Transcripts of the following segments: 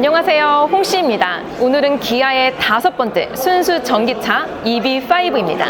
안녕하세요, 홍씨입니다. 오늘은 기아의 5번째 순수 전기차 EV5입니다.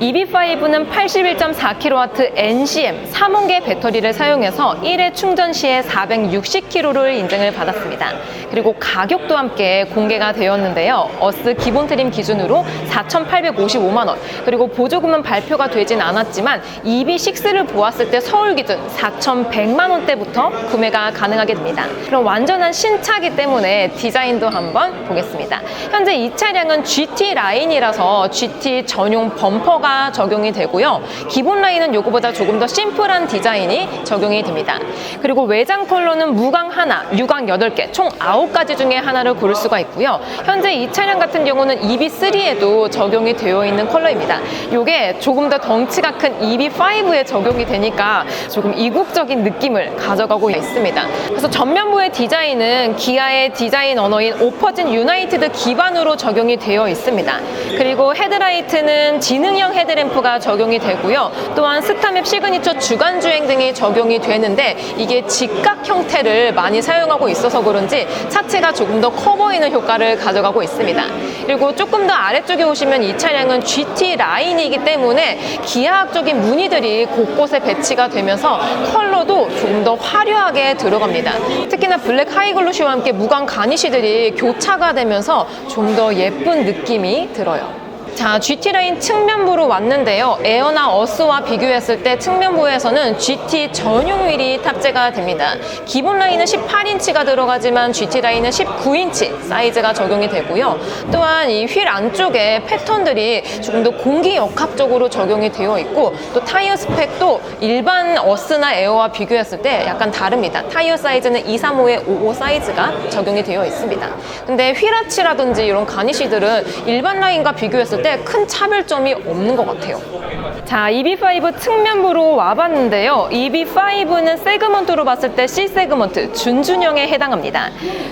EV5는 81.4kW NCM 3원계 배터리를 사용해서 1회 충전 시에 460km를 인증을 받았습니다. 그리고 가격도 함께 공개가 되었는데요. 어스 기본 트림 기준으로 4,855만원, 그리고 보조금은 발표가 되진 않았지만 EV6를 보았을 때 서울 기준 4,100만원대부터 구매가 가능하게 됩니다. 그럼 완전한 신차기 때문에 디자인도 한번 보겠습니다. 현재 이 차량은 GT 라인이라서 GT 전용 범퍼가 적용이 되고요. 기본 라인은 요거보다 조금 더 심플한 디자인이 적용이 됩니다. 그리고 외장 컬러는 무광 하나, 유광 8개, 총 9가지 중에 하나를 고를 수가 있고요. 현재 이 차량 같은 경우는 EV3에도 적용이 되어 있는 컬러입니다. 요게 조금 더 덩치가 큰 EV5에 적용이 되니까 조금 이국적인 느낌을 가져가고 있습니다. 그래서 전면부의 디자인은 기아의 디자인 언어인 오퍼진 유나이티드 기반으로 적용이 되어 있습니다. 그리고 헤드라이트는 지능형 헤드램프가 적용이 되고요. 또한 스타맵 시그니처 주간주행 등이 적용이 되는데 이게 직각 형태를 많이 사용하고 있어서 그런지 차체가 조금 더 커 보이는 효과를 가져가고 있습니다. 그리고 조금 더 아래쪽에 오시면 이 차량은 GT 라인이기 때문에 기하학적인 무늬들이 곳곳에 배치가 되면서 컬러도 조금 더 화려하게 들어갑니다. 특히나 블랙 하이글로시와 함께 무광 가니쉬들이 교차가 되면서 좀 더 예쁜 느낌이 들어요. 자, GT라인 측면부로 왔는데요. 에어나 어스와 비교했을 때 측면부에서는 GT 전용 휠이 탑재가 됩니다. 기본 라인은 18인치가 들어가지만 GT라인은 19인치 사이즈가 적용이 되고요. 또한 이 휠 안쪽에 패턴들이 조금 더 공기역학적으로 적용이 되어 있고, 또 타이어 스펙도 일반 어스나 에어와 비교했을 때 약간 다릅니다. 타이어 사이즈는 235에 55 사이즈가 적용이 되어 있습니다. 근데 휠아치라든지 이런 가니쉬들은 일반 라인과 비교했을 때 큰 차별점이 없는 것 같아요. 자, EV5 측면부로 와봤는데요. EV5는 세그먼트로 봤을 때 C 세그먼트 준준형에 해당합니다.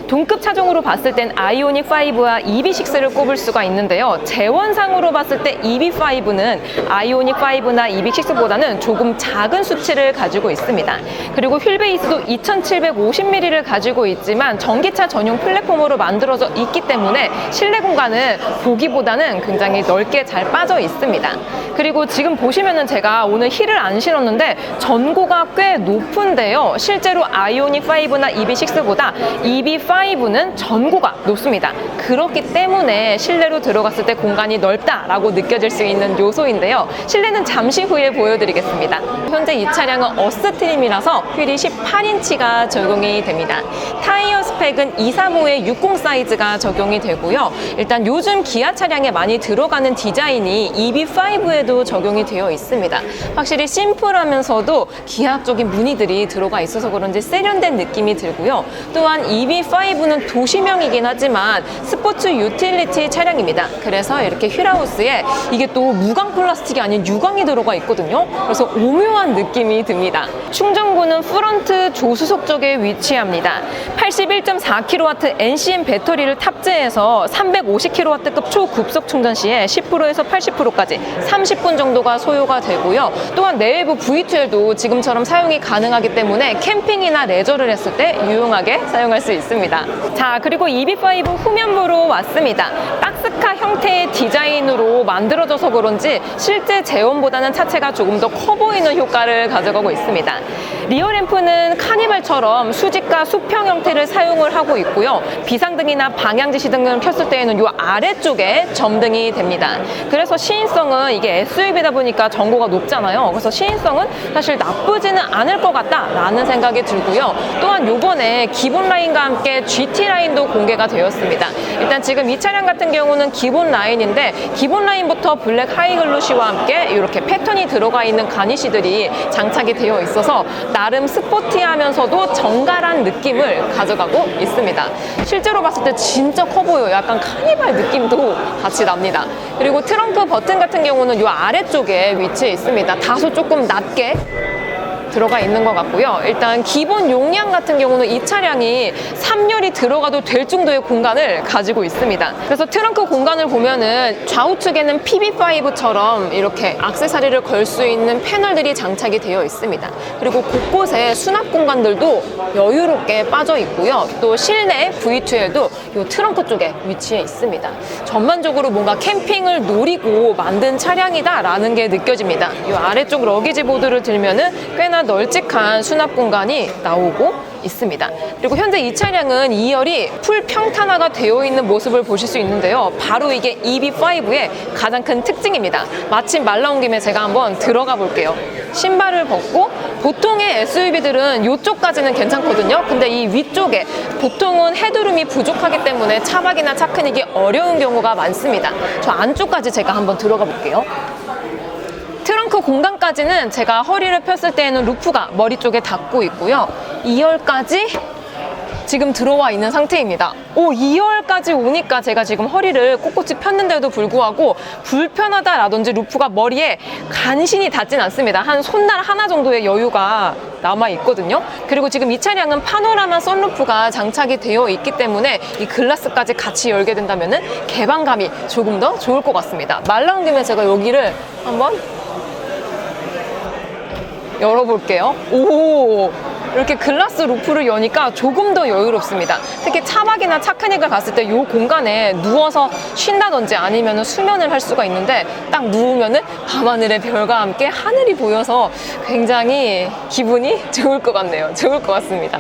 동급 차종으로 봤을 땐 아이오닉5와 EV6를 꼽을 수가 있는데요. 재원상으로 봤을 때 EV5는 아이오닉5나 EV6보다는 조금 작은 수치를 가지고 있습니다. 그리고 휠 베이스도 2750mm를 가지고 있지만 전기차 전용 플랫폼으로 만들어져 있기 때문에 실내 공간은 보기보다는 굉장히 넓게 잘 빠져 있습니다. 그리고 지금 보시면은 제가 오늘 힐을 안 신었는데 전고가 꽤 높은데요. 실제로 아이오닉5나 EV6보다 EV5는 전고가 높습니다. 그렇기 때문에 실내로 들어갔을 때 공간이 넓다라고 느껴질 수 있는 요소인데요. 실내는 잠시 후에 보여드리겠습니다. 현재 이 차량은 어스 트림이라서 휠이 18인치가 적용이 됩니다. 타이어 스펙은 235에 60 사이즈가 적용이 되고요. 일단 요즘 기아 차량에 많이 들어가는 디자인이 EV5에도 적용이 되어 있습니다. 확실히 심플하면서도 기하학적인 무늬들이 들어가 있어서 그런지 세련된 느낌이 들고요. 또한 EV5는 도시명이긴 하지만 스포츠 유틸리티 차량입니다. 그래서 이렇게 휠하우스에 이게 또 무광 플라스틱이 아닌 유광이 들어가 있거든요. 그래서 오묘한 느낌이 듭니다. 충전구는 프런트 조수석 쪽에 위치합니다. 81.4kW NCM 배터리를 탑재해서 350kW급 초급속 충전 시에 10%에서 80%까지 30분 정도가 소요가 되고요. 또한 내외부 V12도 지금처럼 사용이 가능하기 때문에 캠핑이나 레저를 했을 때 유용하게 사용할 수 있습니다. 자, 그리고 EV5 후면부로 왔습니다. 박스카 형태의 디자인으로 만들어져서 그런지 실제 제원보다는 차체가 조금 더 커 보이는 효과를 가져가고 있습니다. 리어 램프는 카니발처럼 수직과 수평 형태를 사용을 하고 있고요. 비상등이나 방향지시 등을 켰을 때에는 이 아래쪽에 점등이 됩니다. 그래서 시인성은 이게 SUV다 보니까 전고가 높잖아요. 그래서 시인성은 사실 나쁘지는 않을 것 같다라는 생각이 들고요. 또한 요번에 기본 라인과 함께 GT 라인도 공개가 되었습니다. 일단 지금 이 차량 같은 경우는 기본 라인인데 기본 라인부터 블랙 하이글로시와 함께 이렇게 패턴이 들어가 있는 가니쉬들이 장착이 되어 있어서 나름 스포티하면서도 정갈한 느낌을 가져가고 있습니다. 실제로 봤을 때 진짜 커 보여요. 약간 카니발 느낌도 같이 납니다. 그리고 트렁크 버튼 같은 경우는 이 아래쪽에 위치해 있습니다. 다소 조금 낮게 들어가 있는 것 같고요. 일단 기본 용량 같은 경우는 이 차량이 3열이 들어가도 될 정도의 공간을 가지고 있습니다. 그래서 트렁크 공간을 보면은 좌우측에는 PB5처럼 이렇게 액세서리를 걸 수 있는 패널들이 장착이 되어 있습니다. 그리고 곳곳에 수납 공간들도 여유롭게 빠져 있고요. 또 실내 V2에도 이 트렁크 쪽에 위치해 있습니다. 전반적으로 뭔가 캠핑을 노리고 만든 차량이다라는 게 느껴집니다. 이 아래쪽 러기지 보드를 들면은 꽤나 널찍한 수납 공간이 나오고 있습니다. 그리고 현재 이 차량은 2열이 풀 평탄화가 되어 있는 모습을 보실 수 있는데요. 바로 이게 EB5의 가장 큰 특징입니다. 마침 말 나온 김에 제가 한번 들어가 볼게요. 신발을 벗고 보통의 SUV들은 이쪽까지는 괜찮거든요. 근데 이 위쪽에 보통은 헤드룸이 부족하기 때문에 차박이나 차크닉이 어려운 경우가 많습니다. 저 안쪽까지 제가 한번 들어가 볼게요. 트렁크 공간까지는 제가 허리를 폈을 때에는 루프가 머리 쪽에 닿고 있고요. 2열까지 지금 들어와 있는 상태입니다. 2열까지 오니까 제가 지금 허리를 꼿꼿이 폈는데도 불구하고 불편하다라든지 루프가 머리에 간신히 닿진 않습니다. 한 손날 하나 정도의 여유가 남아 있거든요. 그리고 지금 이 차량은 파노라마 선루프가 장착이 되어 있기 때문에 이 글라스까지 같이 열게 된다면은 개방감이 조금 더 좋을 것 같습니다. 말 나온 김에 제가 여기를 한번 열어볼게요. 오, 이렇게 글라스 루프를 여니까 조금 더 여유롭습니다. 특히 차박이나 차크닉을 갔을 때 이 공간에 누워서 쉰다든지 아니면 수면을 할 수가 있는데 딱 누우면은 밤하늘의 별과 함께 하늘이 보여서 굉장히 기분이 좋을 것 같네요. 좋을 것 같습니다.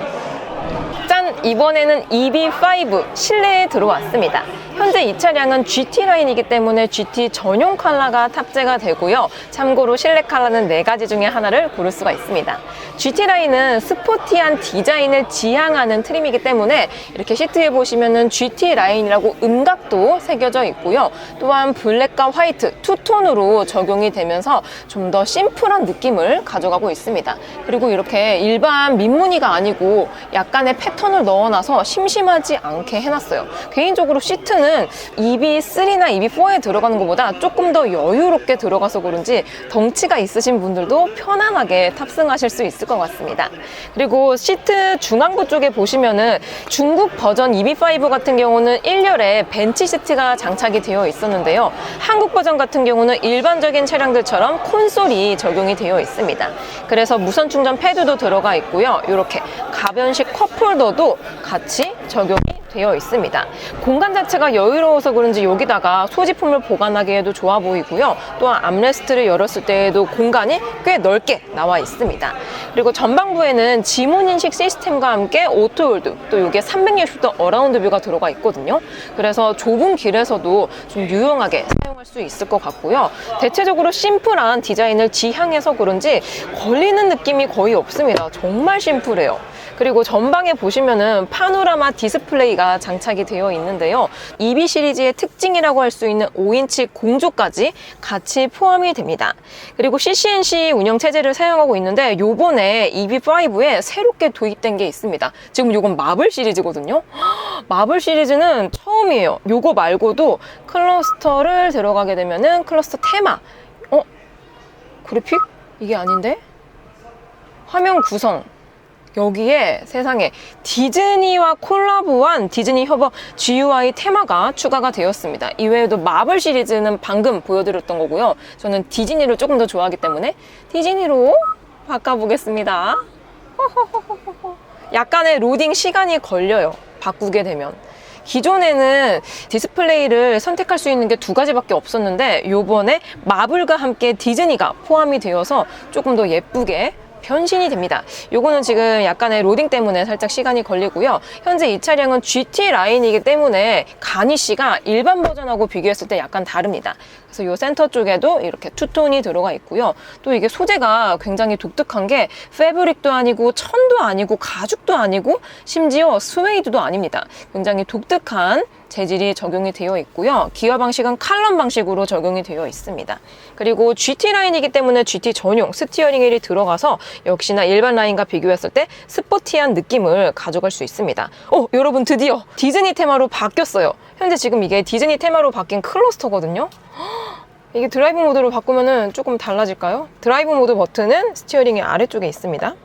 짠! 이번에는 EB5 실내에 들어왔습니다. 현재 이 차량은 GT 라인이기 때문에 GT 전용 컬러가 탑재가 되고요. 참고로 실내 컬러는 4가지 중에 하나를 고를 수가 있습니다. GT 라인은 스포티한 디자인을 지향하는 트림이기 때문에 이렇게 시트에 보시면은 GT 라인이라고 음각도 새겨져 있고요. 또한 블랙과 화이트 투톤으로 적용이 되면서 좀 더 심플한 느낌을 가져가고 있습니다. 그리고 이렇게 일반 민무늬가 아니고 약간의 패턴을 넣어놔서 심심하지 않게 해놨어요. 개인적으로 시트는 EB3나 EB4에 들어가는 것보다 조금 더 여유롭게 들어가서 그런지 덩치가 있으신 분들도 편안하게 탑승하실 수 있을 것 같습니다. 그리고 시트 중앙부 쪽에 보시면은 중국 버전 EB5 같은 경우는 1열에 벤치 시트가 장착이 되어 있었는데요. 한국 버전 같은 경우는 일반적인 차량들처럼 콘솔이 적용이 되어 있습니다. 그래서 무선 충전 패드도 들어가 있고요. 이렇게 가변식 컵홀더도 같이 적용이 되어 있습니다. 공간 자체가 여유로워서 그런지 여기다가 소지품을 보관하기에도 좋아 보이고요. 또한 암레스트를 열었을 때에도 공간이 꽤 넓게 나와 있습니다. 그리고 전방부에는 지문 인식 시스템과 함께 오토홀드, 또 이게 360도 어라운드 뷰가 들어가 있거든요. 그래서 좁은 길에서도 좀 유용하게 사용할 수 있을 것 같고요. 대체적으로 심플한 디자인을 지향해서 그런지 걸리는 느낌이 거의 없습니다. 정말 심플해요. 그리고 전방에 보시면은 파노라마 디스플레이가 장착이 되어 있는데요. EB 시리즈의 특징이라고 할 수 있는 5인치 공조까지 같이 포함이 됩니다. 그리고 CCNC 운영 체제를 사용하고 있는데 요번에 EB5에 새롭게 도입된 게 있습니다. 지금 요건 마블 시리즈거든요. 마블 시리즈는 처음이에요. 요거 말고도 클러스터를 들어가게 되면은 클러스터 테마. 그래픽? 이게 아닌데? 화면 구성. 여기에 세상에 디즈니와 콜라보한 디즈니 협업 GUI 테마가 추가가 되었습니다. 이외에도 마블 시리즈는 방금 보여드렸던 거고요. 저는 디즈니를 조금 더 좋아하기 때문에 디즈니로 바꿔보겠습니다. 약간의 로딩 시간이 걸려요. 바꾸게 되면. 기존에는 디스플레이를 선택할 수 있는 게 2가지밖에 없었는데 요번에 마블과 함께 디즈니가 포함이 되어서 조금 더 예쁘게 변신이 됩니다. 요거는 지금 약간의 로딩 때문에 살짝 시간이 걸리고요. 현재 이 차량은 GT 라인이기 때문에 가니쉬가 일반 버전하고 비교했을 때 약간 다릅니다. 그래서 요 센터 쪽에도 이렇게 투톤이 들어가 있고요. 또 이게 소재가 굉장히 독특한 게 패브릭도 아니고 천도 아니고 가죽도 아니고 심지어 스웨이드도 아닙니다. 굉장히 독특한 재질이 적용이 되어 있고요. 기어 방식은 칼럼 방식으로 적용이 되어 있습니다. 그리고 GT 라인이기 때문에 GT 전용 스티어링 휠이 들어가서 역시나 일반 라인과 비교했을 때 스포티한 느낌을 가져갈 수 있습니다. 여러분 드디어 디즈니 테마로 바뀌었어요. 현재 지금 이게 디즈니 테마로 바뀐 클러스터거든요. 이게 드라이브 모드로 바꾸면은 조금 달라질까요? 드라이브 모드 버튼은 스티어링의 아래쪽에 있습니다.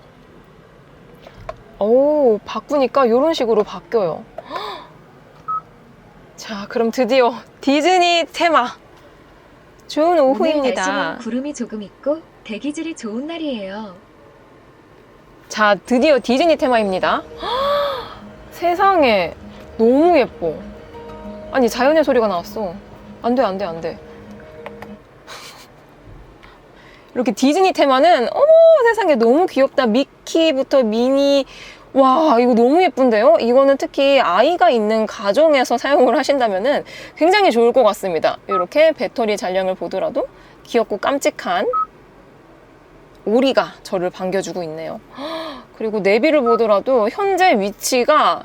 오, 바꾸니까 이런 식으로 바뀌어요. 자, 그럼 드디어 디즈니 테마. 좋은 오후입니다. 오늘 날씨는 구름이 조금 있고 대기질이 좋은 날이에요. 자, 드디어 디즈니 테마입니다. 세상에, 너무 예뻐. 아니, 자연의 소리가 나왔어. 안 돼, 안 돼, 안 돼. 이렇게 디즈니 테마는 어머 세상에 너무 귀엽다. 미키부터 미니. 와, 이거 너무 예쁜데요? 이거는 특히 아이가 있는 가정에서 사용을 하신다면 굉장히 좋을 것 같습니다. 이렇게 배터리 잔량을 보더라도 귀엽고 깜찍한 오리가 저를 반겨주고 있네요. 그리고 내비를 보더라도 현재 위치가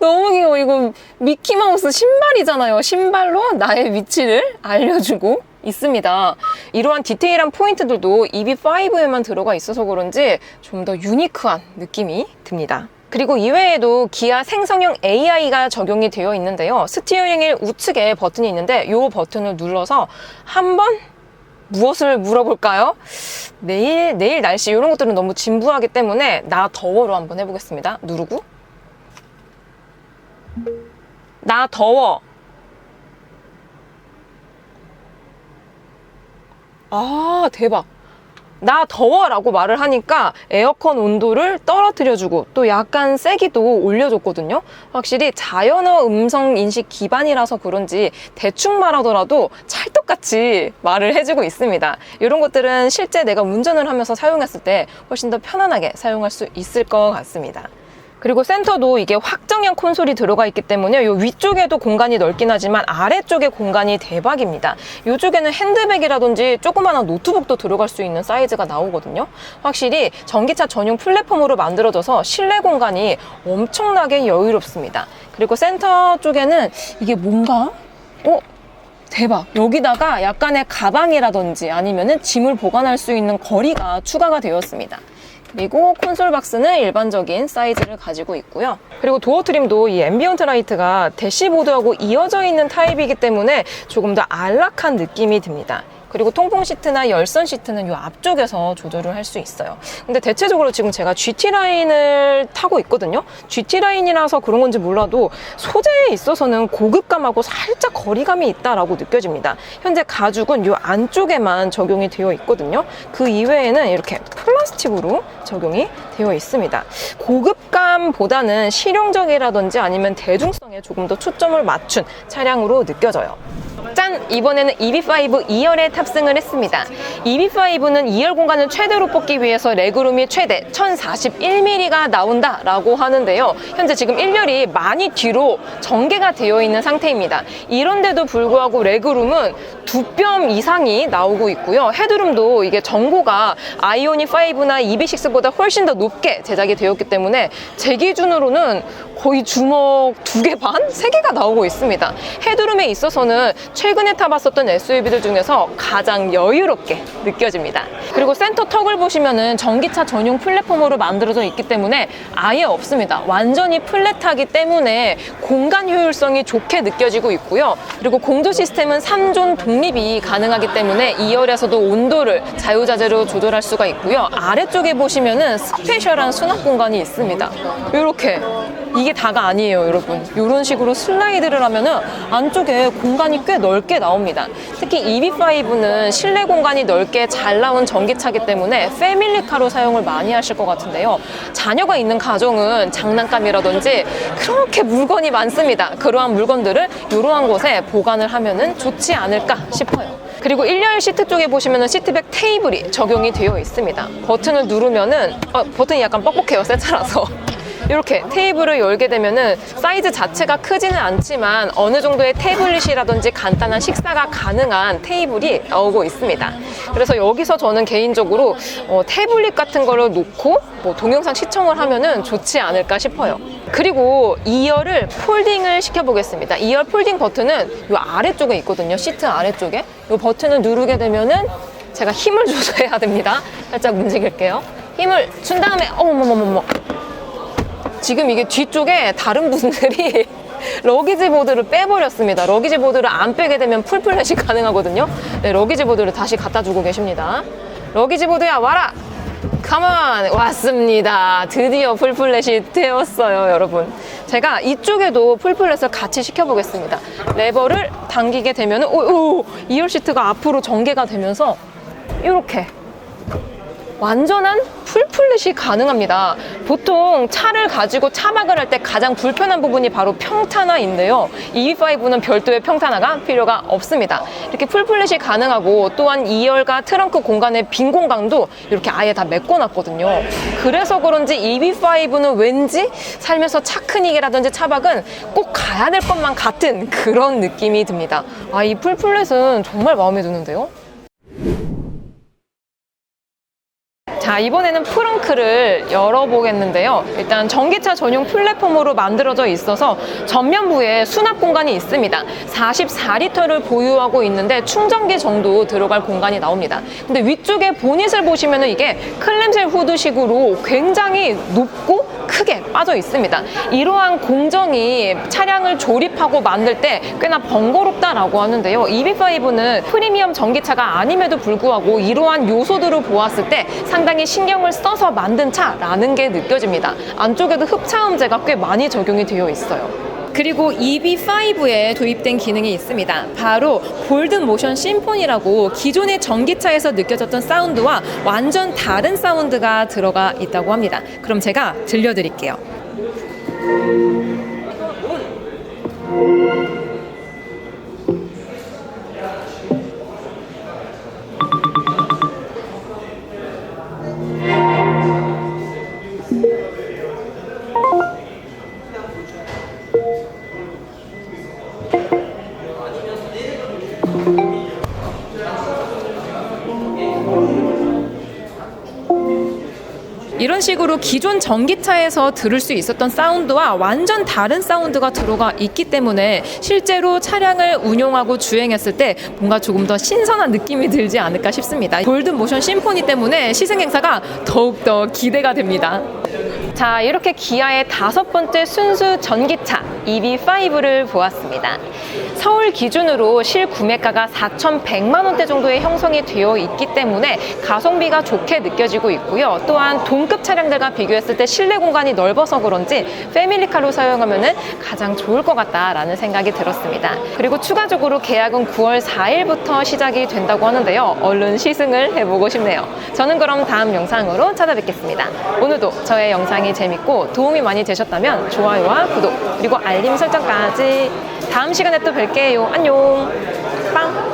너무 귀여워. 이거 미키마우스 신발이잖아요. 신발로 나의 위치를 알려주고 있습니다. 이러한 디테일한 포인트들도 EV5에만 들어가 있어서 그런지 좀 더 유니크한 느낌이 듭니다. 그리고 이외에도 기아 생성형 AI가 적용이 되어 있는데요. 스티어링 우측에 버튼이 있는데 이 버튼을 눌러서 한번 무엇을 물어볼까요? 내일 날씨 이런 것들은 너무 진부하기 때문에 나 더워로 한번 해보겠습니다. 누르고 나 더워. 아, 대박. 나 더워 라고 말을 하니까 에어컨 온도를 떨어뜨려주고 또 약간 세기도 올려줬거든요. 확실히 자연어 음성 인식 기반이라서 그런지 대충 말하더라도 찰떡같이 말을 해주고 있습니다. 이런 것들은 실제 내가 운전을 하면서 사용했을 때 훨씬 더 편안하게 사용할 수 있을 것 같습니다. 그리고 센터도 이게 확정형 콘솔이 들어가 있기 때문에 이 위쪽에도 공간이 넓긴 하지만 아래쪽에 공간이 대박입니다. 이쪽에는 핸드백이라든지 조그마한 노트북도 들어갈 수 있는 사이즈가 나오거든요. 확실히 전기차 전용 플랫폼으로 만들어져서 실내 공간이 엄청나게 여유롭습니다. 그리고 센터 쪽에는 이게 뭔가? 대박. 여기다가 약간의 가방이라든지 아니면은 짐을 보관할 수 있는 거리가 추가가 되었습니다. 그리고 콘솔 박스는 일반적인 사이즈를 가지고 있고요. 그리고 도어 트림도 이 앰비언트 라이트가 대시보드하고 이어져 있는 타입이기 때문에 조금 더 안락한 느낌이 듭니다. 그리고 통풍 시트나 열선 시트는 이 앞쪽에서 조절을 할 수 있어요. 근데 대체적으로 지금 제가 GT라인을 타고 있거든요. GT라인이라서 그런 건지 몰라도 소재에 있어서는 고급감하고 살짝 거리감이 있다라고 느껴집니다. 현재 가죽은 이 안쪽에만 적용이 되어 있거든요. 그 이외에는 이렇게 플라스틱으로 적용이 되어 있습니다. 고급감보다는 실용적이라든지 아니면 대중성에 조금 더 초점을 맞춘 차량으로 느껴져요. 짠! 이번에는 EV5 2열에 탑승을 했습니다. EV5는 2열 공간을 최대로 뽑기 위해서 레그룸이 최대 1041mm가 나온다라고 하는데요. 현재 지금 1열이 많이 뒤로 전개가 되어 있는 상태입니다. 이런데도 불구하고 레그룸은 2뼘 이상이 나오고 있고요. 헤드룸도 이게 전고가 아이오닉 5나 EV6보다 훨씬 더 높게 제작이 되었기 때문에 제 기준으로는 거의 주먹 2개 반? 3개가 나오고 있습니다. 헤드룸에 있어서는 최근에 타봤었던 SUV들 중에서 가장 여유롭게 느껴집니다. 그리고 센터 턱을 보시면은 전기차 전용 플랫폼으로 만들어져 있기 때문에 아예 없습니다. 완전히 플랫하기 때문에 공간 효율성이 좋게 느껴지고 있고요. 그리고 공조 시스템은 3존 독립이 가능하기 때문에 2열에서도 온도를 자유자재로 조절할 수가 있고요. 아래쪽에 보시면은 스페셜한 수납 공간이 있습니다. 이렇게. 이게 다가 아니에요, 여러분. 이런 식으로 슬라이드를 하면은 안쪽에 공간이 꽤 넓게 나옵니다. 특히 EV5는 실내 공간이 넓게 잘 나온 전기차이기 때문에 패밀리카로 사용을 많이 하실 것 같은데요. 자녀가 있는 가정은 장난감이라든지 그렇게 물건이 많습니다. 그러한 물건들을 이러한 곳에 보관을 하면은 좋지 않을까 싶어요. 그리고 1열 시트 쪽에 보시면은 시트백 테이블이 적용이 되어 있습니다. 버튼을 누르면은 버튼이 약간 뻑뻑해요, 새 차라서. 이렇게 테이블을 열게 되면은 사이즈 자체가 크지는 않지만 어느 정도의 태블릿이라든지 간단한 식사가 가능한 테이블이 나오고 있습니다. 그래서 여기서 저는 개인적으로 태블릿 같은 거를 놓고 동영상 시청을 하면은 좋지 않을까 싶어요. 그리고 2열을 폴딩을 시켜보겠습니다. 2열 폴딩 버튼은 이 아래쪽에 있거든요. 시트 아래쪽에. 이 버튼을 누르게 되면은 제가 힘을 줘서 해야 됩니다. 살짝 움직일게요. 힘을 준 다음에 어머머머머. 지금 이게 뒤쪽에 다른 분들이 러기지 보드를 빼버렸습니다. 러기지 보드를 안 빼게 되면 풀플랫이 가능하거든요. 네, 러기지 보드를 다시 갖다 주고 계십니다. 러기지 보드야, 와라! 컴온! 왔습니다. 드디어 풀플랫이 되었어요, 여러분. 제가 이쪽에도 풀플랫을 같이 시켜보겠습니다. 레버를 당기게 되면, 오, 2열 시트가 앞으로 전개가 되면서, 이렇게. 완전한 풀플랫이 가능합니다. 보통 차를 가지고 차박을 할 때 가장 불편한 부분이 바로 평탄화인데요. EV5는 별도의 평탄화가 필요가 없습니다. 이렇게 풀플랫이 가능하고 또한 2열과 트렁크 공간의 빈 공간도 이렇게 아예 다 메꿔놨거든요. 그래서 그런지 EV5는 왠지 살면서 차크닉이라든지 차박은 꼭 가야 될 것만 같은 그런 느낌이 듭니다. 아, 이 풀플랫은 정말 마음에 드는데요. 자, 이번에는 프렁크를 열어보겠는데요. 일단 전기차 전용 플랫폼으로 만들어져 있어서 전면부에 수납 공간이 있습니다. 44리터를 보유하고 있는데 충전기 정도 들어갈 공간이 나옵니다. 근데 위쪽에 보닛을 보시면 이게 클램쉘 후드식으로 굉장히 높고 크게 빠져 있습니다. 이러한 공정이 차량을 조립하고 만들 때 꽤나 번거롭다라고 하는데요. EV5는 프리미엄 전기차가 아님에도 불구하고 이러한 요소들을 보았을 때 상당히 신경을 써서 만든 차라는 게 느껴집니다. 안쪽에도 흡차음제가 꽤 많이 적용이 되어 있어요. 그리고 EV5에 도입된 기능이 있습니다. 바로 골든 모션 심포니라고 기존의 전기차에서 느껴졌던 사운드와 완전 다른 사운드가 들어가 있다고 합니다. 그럼 제가 들려드릴게요. 이런 식으로 기존 전기차에서 들을 수 있었던 사운드와 완전 다른 사운드가 들어가 있기 때문에 실제로 차량을 운용하고 주행했을 때 뭔가 조금 더 신선한 느낌이 들지 않을까 싶습니다. 골든 모션 심포니 때문에 시승 행사가 더욱더 기대가 됩니다. 자, 이렇게 기아의 5번째 순수 전기차 EV5를 보았습니다. 서울 기준으로 실구매가가 4,100만 원대 정도의 형성이 되어 있기 때문에 가성비가 좋게 느껴지고 있고요. 또한 동급 차량들과 비교했을 때 실내 공간이 넓어서 그런지 패밀리카로 사용하면 가장 좋을 것 같다라는 생각이 들었습니다. 그리고 추가적으로 계약은 9월 4일부터 시작이 된다고 하는데요. 얼른 시승을 해보고 싶네요. 저는 그럼 다음 영상으로 찾아뵙겠습니다. 오늘도 저의 영상이 재밌고 도움이 많이 되셨다면 좋아요와 구독 그리고 알림 설정까지 다음 시간에 또 뵐게요. 안녕. 빵.